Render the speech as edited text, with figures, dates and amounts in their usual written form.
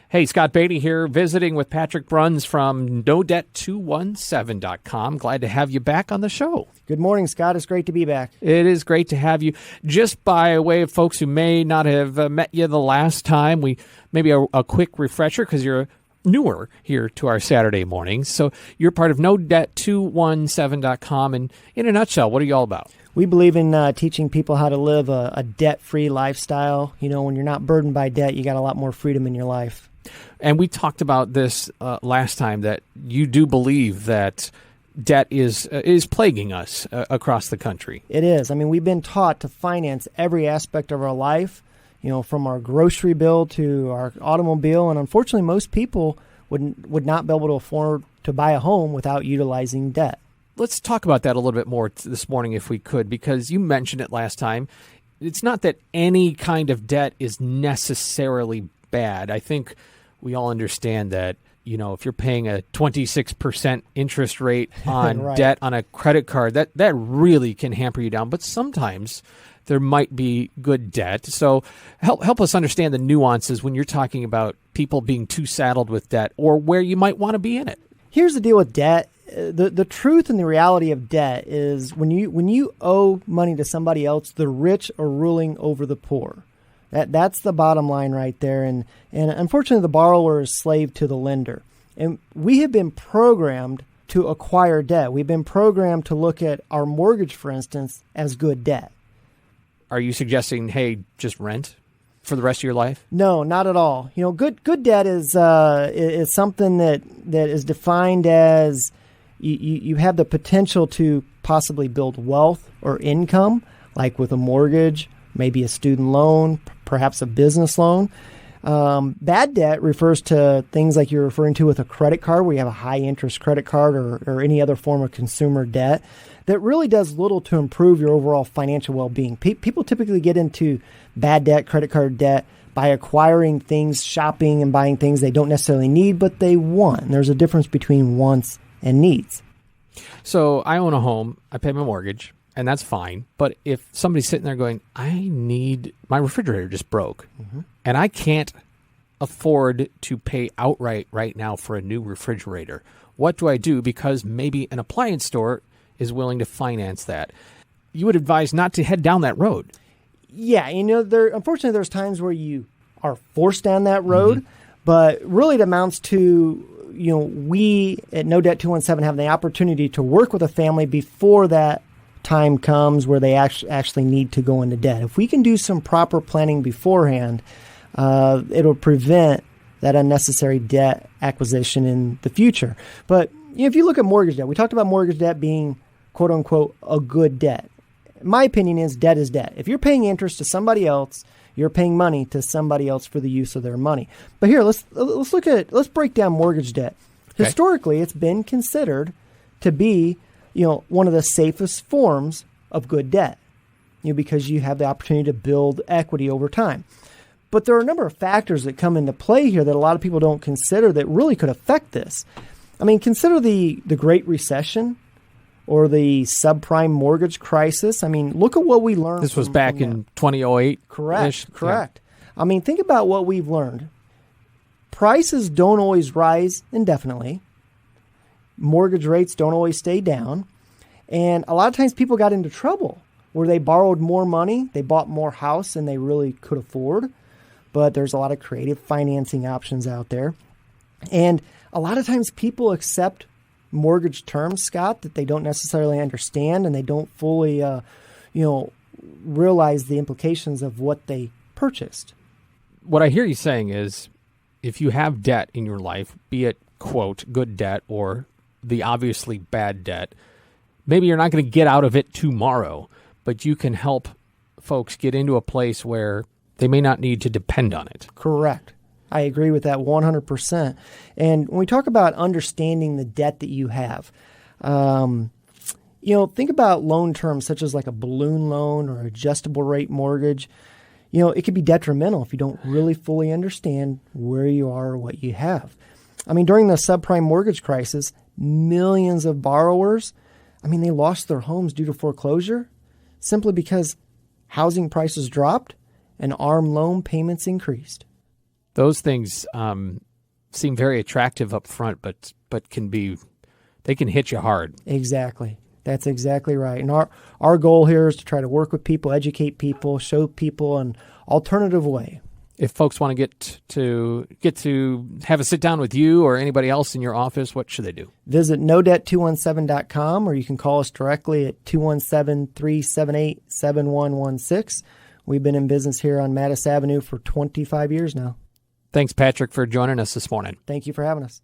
Hey, Scott Beatty here, visiting with Patrick Bruns from NoDebt217.com. Glad to have you back on the show. Good morning, Scott. It's great to be back. It is great to have you. Just by way of folks who may not have met you the last time, maybe a quick refresher because you're newer here to our Saturday mornings. So you're part of NoDebt217.com. And in a nutshell, what are you all about? We believe in teaching people how to live a debt-free lifestyle. You know, when you're not burdened by debt, you got a lot more freedom in your life. And we talked about this last time, that you do believe that debt is plaguing us across the country. It is. I mean, we've been taught to finance every aspect of our life, you know, from our grocery bill to our automobile. And unfortunately, most people would not be able to afford to buy a home without utilizing debt. Let's talk about that a little bit more this morning if we could, because you mentioned it last time. It's not that any kind of debt is necessarily bad. I think we all understand that, you know, if you're paying a 26% interest rate on right. debt on a credit card, that really can hamper you down. But sometimes there might be good debt. So help us understand the nuances when you're talking about people being too saddled with debt or where you might want to be in it. Here's the deal with debt. The truth and the reality of debt is when you owe money to somebody else, the rich are ruling over the poor. That's the bottom line right there. And unfortunately, the borrower is slave to the lender. And we have been programmed to acquire debt. We've been programmed to look at our mortgage, for instance, as good debt. Are you suggesting, hey, just rent for the rest of your life? No, not at all. You know, good debt is something that is defined as you have the potential to possibly build wealth or income, like with a mortgage, maybe a student loan, perhaps a business loan. Bad debt refers to things like you're referring to with a credit card, where you have a high-interest credit card or any other form of consumer debt that really does little to improve your overall financial well-being. People typically get into bad debt, credit card debt, by acquiring things, shopping and buying things they don't necessarily need, but they want. And there's a difference between wants and needs. So I own a home, I pay my mortgage, and that's fine. But if somebody's sitting there going, my refrigerator just broke, and I can't afford to pay outright right now for a new refrigerator, what do I do? Because maybe an appliance store is willing to finance that. You would advise not to head down that road. Yeah, you know, unfortunately, there's times where you are forced down that road, but really it amounts to, you know, we at No Debt 217 have the opportunity to work with a family before that time comes where they actually need to go into debt. If we can do some proper planning beforehand, it'll prevent that unnecessary debt acquisition in the future. But you know, if you look at mortgage debt, we talked about mortgage debt being, quote unquote, a good debt. My opinion is debt is debt. If you're paying interest to somebody else, you're paying money to somebody else for the use of their money. But here, let's break down mortgage debt. Okay. Historically, it's been considered to be, you know, one of the safest forms of good debt, you know, because you have the opportunity to build equity over time. But there are a number of factors that come into play here that a lot of people don't consider that really could affect this. I mean, consider the Great Recession or the subprime mortgage crisis. I mean, look at what we learned. This was back in 2008. Correct. Yeah. I mean, think about what we've learned. Prices don't always rise indefinitely. Mortgage rates don't always stay down. And a lot of times people got into trouble where they borrowed more money, they bought more house than they really could afford. But there's a lot of creative financing options out there. And a lot of times people accept mortgage terms, Scott, that they don't necessarily understand, and they don't fully, realize the implications of what they purchased. What I hear you saying is, if you have debt in your life, be it, quote, good debt or the obviously bad debt, maybe you're not going to get out of it tomorrow, but you can help folks get into a place where they may not need to depend on it. Correct. I agree with that 100%. And when we talk about understanding the debt that you have, think about loan terms such as like a balloon loan or adjustable rate mortgage. You know, it could be detrimental if you don't really fully understand where you are or what you have. I mean, during the subprime mortgage crisis, millions of borrowers, they lost their homes due to foreclosure simply because housing prices dropped and ARM loan payments increased. Those things seem very attractive up front, but they can hit you hard. Exactly. That's exactly right. And our goal here is to try to work with people, educate people, show people an alternative way. If folks want to get to have a sit down with you or anybody else in your office, what should they do? Visit nodebt217.com, or you can call us directly at 217-378-7116. We've been in business here on Mattis Avenue for 25 years now. Thanks, Patrick, for joining us this morning. Thank you for having us.